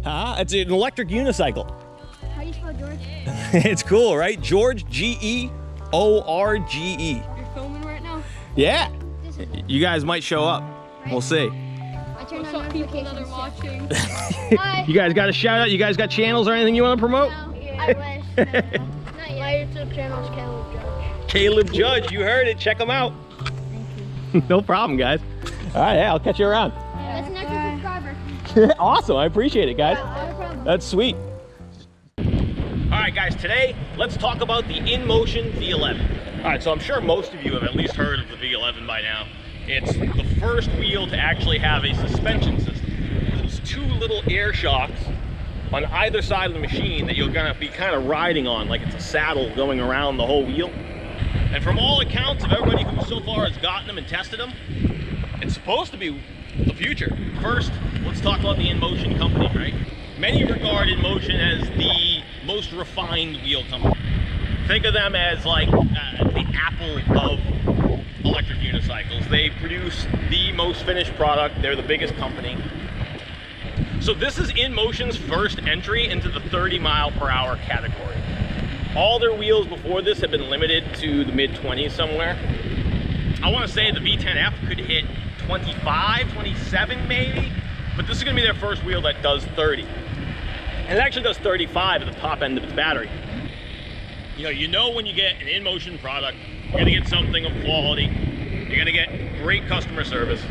It's an electric unicycle. How do you spell George? It's cool, right? George, George. You're filming right now? Yeah. You guys might show up. We'll see. I turned on notifications. People that are watching. Hi. You guys got a shout out? You guys got channels or anything you want to promote? No, I wish. No. Not yet. My YouTube channel is Caleb Judge. Caleb Judge, you heard it. Check him out. Thank you. No problem, guys. All right, yeah, I'll catch you around. That's an extra subscriber. Awesome, I appreciate it, guys. No problem. That's sweet. All right, guys, today, let's talk about the Inmotion V11. All right, so I'm sure most of you have at least heard of the V11 by now. It's the first wheel to actually have a suspension system. There's two little air shocks on either side of the machine that you're gonna be kind of riding on, like it's a saddle going around the whole wheel. And from all accounts of everybody who so far has gotten them and tested them, it's supposed to be the future. First, let's talk about the Inmotion company, right? Many regard Inmotion as the most refined wheel company. Think of them as like the Apple of electric unicycles. They produce the most finished product. They're the biggest company. So this is Inmotion's first entry into the 30-mile-per-hour category. All their wheels before this have been limited to the mid-20s somewhere. I want to say the V10F could hit 25, 27 maybe, but this is going to be their first wheel that does 30. And it actually does 35 at the top end of its battery. You know when you get an Inmotion product, you're going to get something of quality. You're going to get great customer service.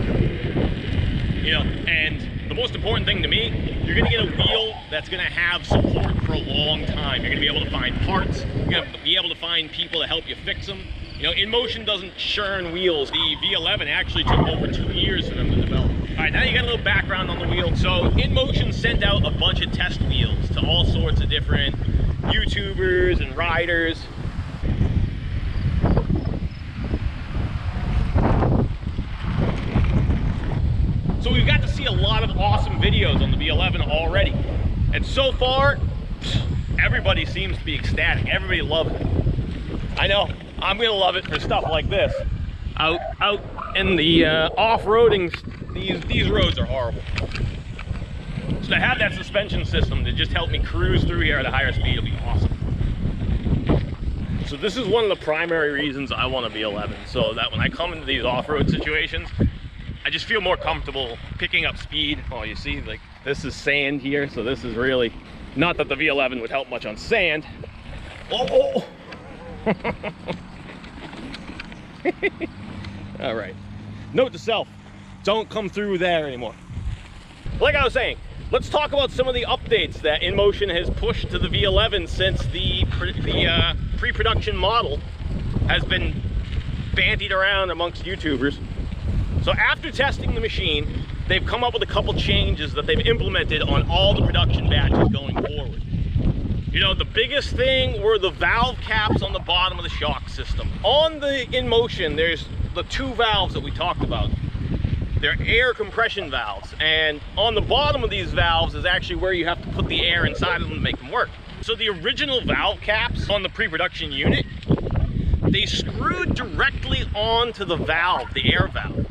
And the most important thing to me, you're going to get a wheel that's going to have support for a long time. You're going to be able to find parts. You're going to be able to find people to help you fix them. Inmotion doesn't churn wheels. The V11 actually took over 2 years for them to develop. All right, now you got a little background on the wheel. So Inmotion sent out a bunch of test wheels to all sorts of different YouTubers and riders. So we've got to see a lot of awesome videos on the V11 already. And so far, everybody seems to be ecstatic. Everybody loves it. I know, I'm gonna love it for stuff like this. Out in the off-roading, these roads are horrible. So to have that suspension system to just help me cruise through here at a higher speed will be awesome. So this is one of the primary reasons I want a V11, so that when I come into these off-road situations, I just feel more comfortable picking up speed. Oh, you see, like this is sand here, so this is really, not that the V11 would help much on sand. Oh! All right, note to self, don't come through there anymore. Like I was saying, let's talk about some of the updates that Inmotion has pushed to the V11 since the pre-production model has been bandied around amongst YouTubers. So after testing the machine, they've come up with a couple changes that they've implemented on all the production batches going forward. The biggest thing were the valve caps on the bottom of the shock system. On the Inmotion, there's the two valves that we talked about. They're air compression valves, and on the bottom of these valves is actually where you have to put the air inside of them to make them work. So the original valve caps on the pre-production unit, they screwed directly onto the valve, the air valve,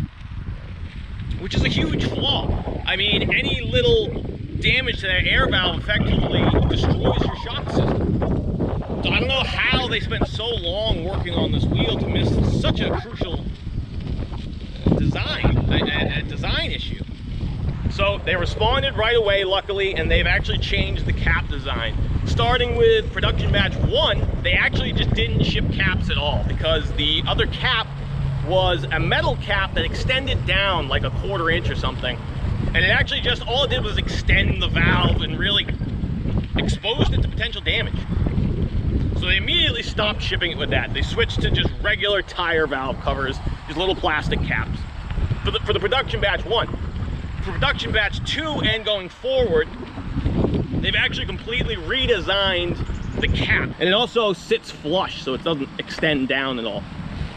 which is a huge flaw. I mean, any little damage to that air valve effectively destroys your shock system. So I don't know how they spent so long working on this wheel to miss such a crucial design issue. So they responded right away, luckily, and they've actually changed the cap design. Starting with production batch 1, they actually just didn't ship caps at all, because the other cap was a metal cap that extended down like a 1/4 inch or something. And it actually just, all it did was extend the valve and really exposed it to potential damage. So they immediately stopped shipping it with that. They switched to just regular tire valve covers, these little plastic caps. For the production batch 1. For production batch 2 and going forward, they've actually completely redesigned the cap. And it also sits flush, so it doesn't extend down at all.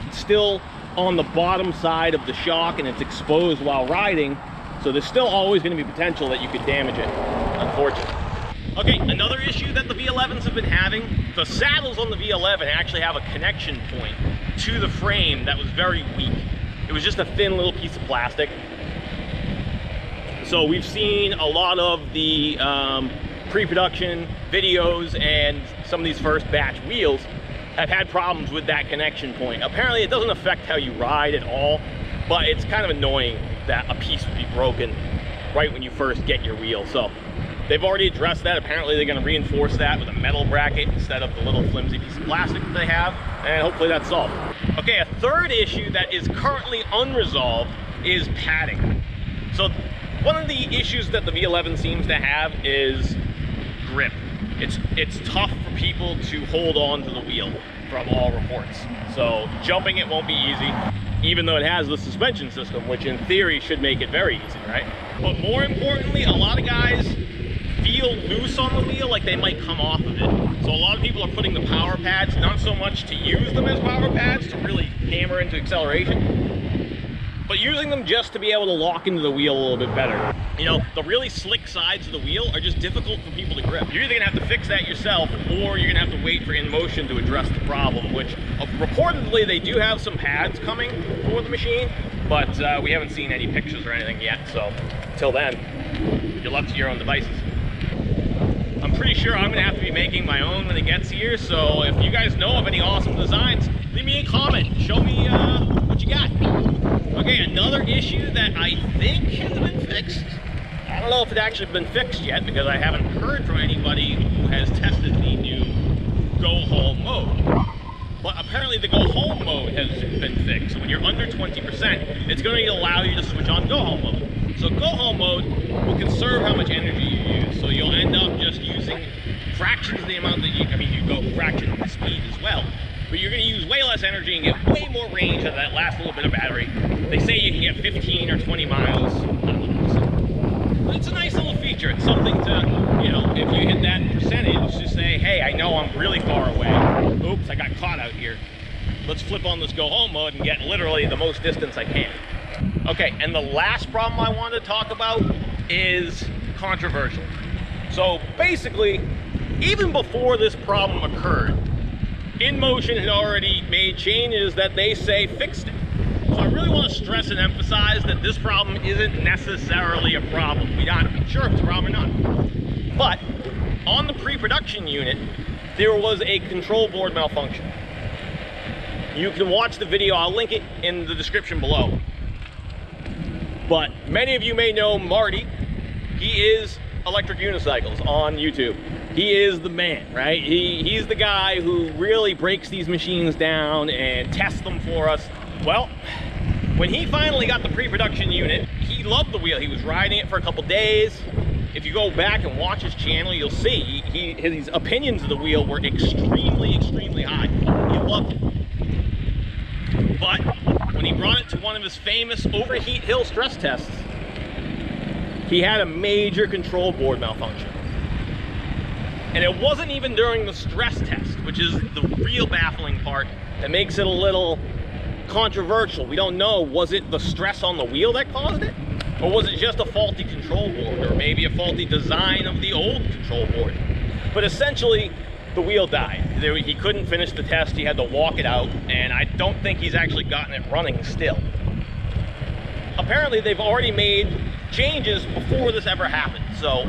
It's still on the bottom side of the shock and it's exposed while riding. So there's still always going to be potential that you could damage it, unfortunately. Okay, another issue that the V11s have been having, the saddles on the V11 actually have a connection point to the frame that was very weak. It was just a thin little piece of plastic. So we've seen a lot of the pre-production videos, and some of these first batch wheels have had problems with that connection point. Apparently it doesn't affect how you ride at all, but it's kind of annoying that a piece would be broken right when you first get your wheel. So they've already addressed that. Apparently they're going to reinforce that with a metal bracket instead of the little flimsy piece of plastic that they have, and hopefully that's solved. Okay, a third issue that is currently unresolved is padding. So one of the issues that the V11 seems to have is grip. It's tough for people to hold on to the wheel from all reports. So jumping it won't be easy, even though it has the suspension system, which in theory should make it very easy, right? But more importantly, a lot of guys feel loose on the wheel, like they might come off of it. So a lot of people are putting the power pads, not so much to use them as power pads to really hammer into acceleration, but using them just to be able to lock into the wheel a little bit better. You know, the really slick sides of the wheel are just difficult for people to grip. You're either gonna have to fix that yourself, or you're gonna have to wait for Inmotion to address the problem, which reportedly they do have some pads coming for the machine, but we haven't seen any pictures or anything yet. So until then, you're left to your own devices. I'm pretty sure I'm gonna have to be making my own when it gets here, so if you guys know of any awesome designs, leave me a comment, show me what you got. Okay, another issue that I think has been fixed. I don't know if it's actually been fixed yet, because I haven't heard from anybody who has tested the new go home mode. But apparently the go home mode has been fixed. So when you're under 20%, it's going to allow you to switch on go home mode. So go home mode will conserve how much energy you use. So you'll end up just using fractions of the amount that you, you go fraction of the speed as well. But you're going to use way less energy and get way more range out of that last little bit of battery. They say you can get 15 or 20 miles. But it's a nice little feature. It's something to, you know, if you hit that percentage, just say, hey, I know I'm really far away. Oops, I got caught out here. Let's flip on this go home mode and get literally the most distance I can. Okay, and the last problem I wanted to talk about is controversial. So basically, even before this problem occurred, Inmotion had already made changes that they say fixed it. So I really want to stress and emphasize that this problem isn't necessarily a problem. We're not sure if it's a problem or not. But on the pre-production unit, there was a control board malfunction. You can watch the video, I'll link it in the description below. But many of you may know Marty. He is Electric Unicycles on YouTube. He is the man, right? He's the guy who really breaks these machines down and tests them for us. Well, when he finally got the pre-production unit, he loved the wheel. He was riding it for a couple days. If you go back and watch his channel, you'll see his opinions of the wheel were extremely, extremely high. He loved it. But when he brought it to one of his famous overheat hill stress tests, he had a major control board malfunction. And it wasn't even during the stress test, which is the real baffling part that makes it a little controversial. We don't know, was it the stress on the wheel that caused it? Or was it just a faulty control board, or maybe a faulty design of the old control board? But essentially, the wheel died. He couldn't finish the test, he had to walk it out, and I don't think he's actually gotten it running still. Apparently, they've already made changes before this ever happened, so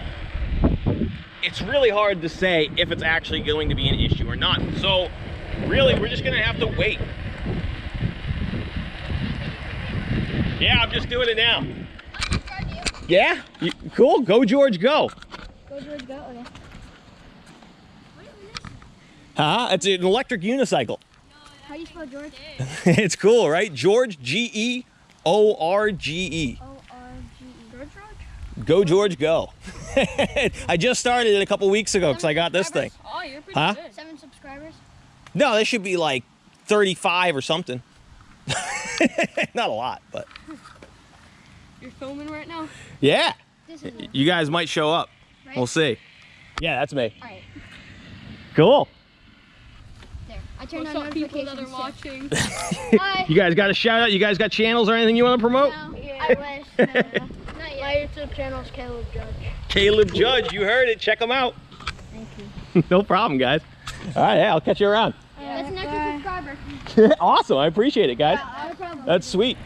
it's really hard to say if it's actually going to be an issue or not. So really, we're just gonna have to wait. Yeah, I'm just doing it now. Yeah? Cool, go George, go. Go George, go, okay. Huh? It's an electric unicycle. How do you spell George? It's cool, right? George, G-E-O-R-G-E. O-R-G-E. George? Go George, go. I just started it a couple weeks ago because I got this thing. Oh, you're pretty good. 7 subscribers? No, there should be like 35 or something. Not a lot, but. You're filming right now? Yeah. This is You guys might show up. Right? We'll see. Yeah, that's me. All right. Cool. There. I turned on notifications. People that are watching. Hi. You guys got a shout out? You guys got channels or anything you want to promote? No. Yeah. I wish. No. Not yet. My YouTube channel is Caleb Judge. Caleb Judge, you heard it. Check him out. Thank you. No problem, guys. All right, yeah, I'll catch you around. That's an extra subscriber. Awesome, I appreciate it, guys. No problem. That's sweet.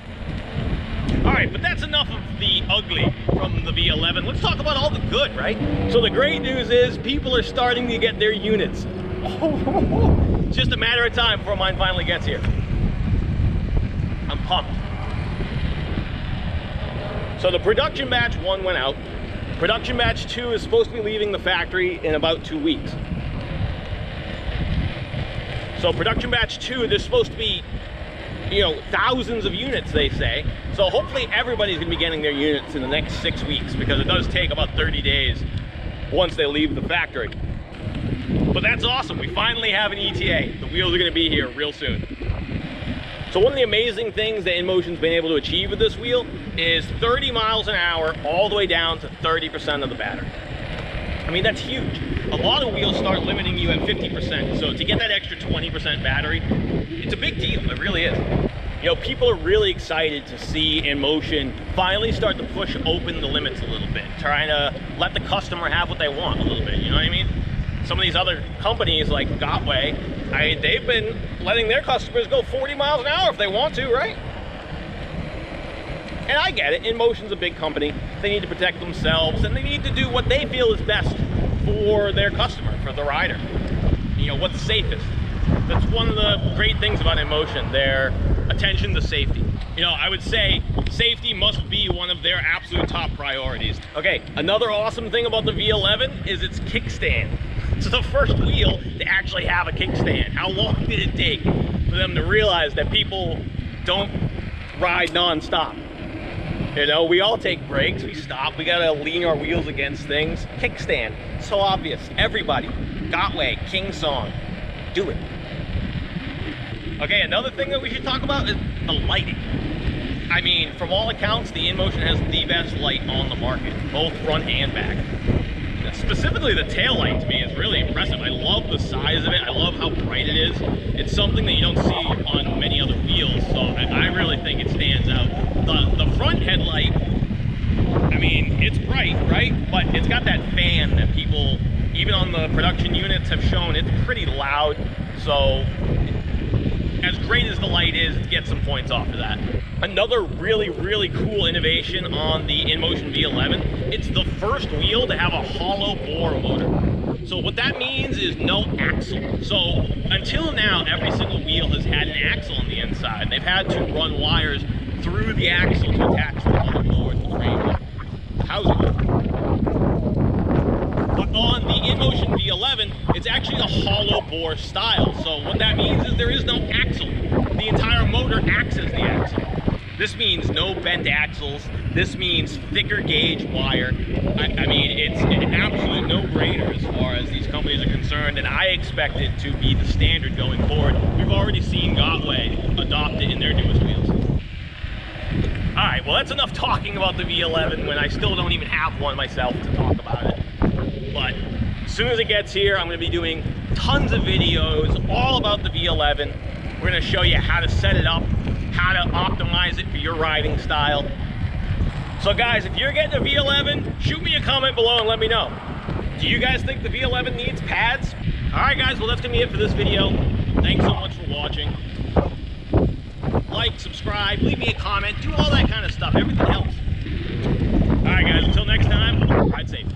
All right, but that's enough of the ugly from the V11, let's talk about all the good, right? So the great news is people are starting to get their units. It's just a matter of time before mine finally gets here. I'm pumped. So the production batch 1 went out. Production batch 2 is supposed to be leaving the factory in about 2 weeks. So production batch 2, there's supposed to be, you know, thousands of units, they say. So hopefully everybody's gonna be getting their units in the next 6 weeks, because it does take about 30 days once they leave the factory. But that's awesome, we finally have an ETA. The wheels are gonna be here real soon. So one of the amazing things that Inmotion's been able to achieve with this wheel is 30 miles an hour all the way down to 30% of the battery. I mean, that's huge. A lot of wheels start limiting you at 50%. So to get that extra 20% battery, it's a big deal, it really is. You know, people are really excited to see Inmotion finally start to push open the limits a little bit, trying to let the customer have what they want a little bit, you know what I mean? Some of these other companies like Gotway, they've been letting their customers go 40 miles an hour if they want to, right? And I get it, Inmotion's a big company. They need to protect themselves and they need to do what they feel is best for their customer, for the rider. You know, what's safest. That's one of the great things about Inmotion, their attention to safety. You know, I would say safety must be one of their absolute top priorities. Okay, another awesome thing about the V11 is its kickstand. It's the first wheel to actually have a kickstand. How long did it take for them to realize that people don't ride non-stop? You know, we all take breaks, we stop, we gotta lean our wheels against things. Kickstand, so obvious. Everybody, Gotway, King Song, do it. Okay, another thing that we should talk about is the lighting. I mean, from all accounts, the Inmotion has the best light on the market, both front and back. Specifically, the tail light to me is really impressive. I love the size of it. I love how bright it is. It's something that you don't see on many other wheels, so I really think it stands out. The front headlight, I mean, it's bright, right? But it's got that fan that people, even on the production units, have shown it's pretty loud. So as great as the light is, it gets some points off of that. Another really, really cool innovation on the Inmotion V11, it's the first wheel to have a hollow bore motor. So what that means is no axle. So until now, every single wheel has had an axle on the inside. They've had to run wires through the axle to attach the motherboard, the frame, the housing. But on the Inmotion V11, it's actually a hollow bore style. So what that means is there is no axle. The entire motor acts as the axle. This means no bent axles. This means thicker gauge wire. I mean, it's an absolute no-brainer as far as these companies are concerned, and I expect it to be the standard going forward. We've already seen Gotway adopt it in their newest wheels. All right, well, that's enough talking about the V11 when I still don't even have one myself to talk about it. But as soon as it gets here, I'm gonna be doing tons of videos all about the V11. We're gonna show you how to set it up, how to optimize it for your riding style. So guys, if you're getting a V11, shoot me a comment below and let me know. Do you guys think the V11 needs pads? All right guys, well that's gonna be it for this video. Thanks so much for watching. Like, subscribe, leave me a comment, do all that kind of stuff. Everything helps. All right guys, until next time, ride safe.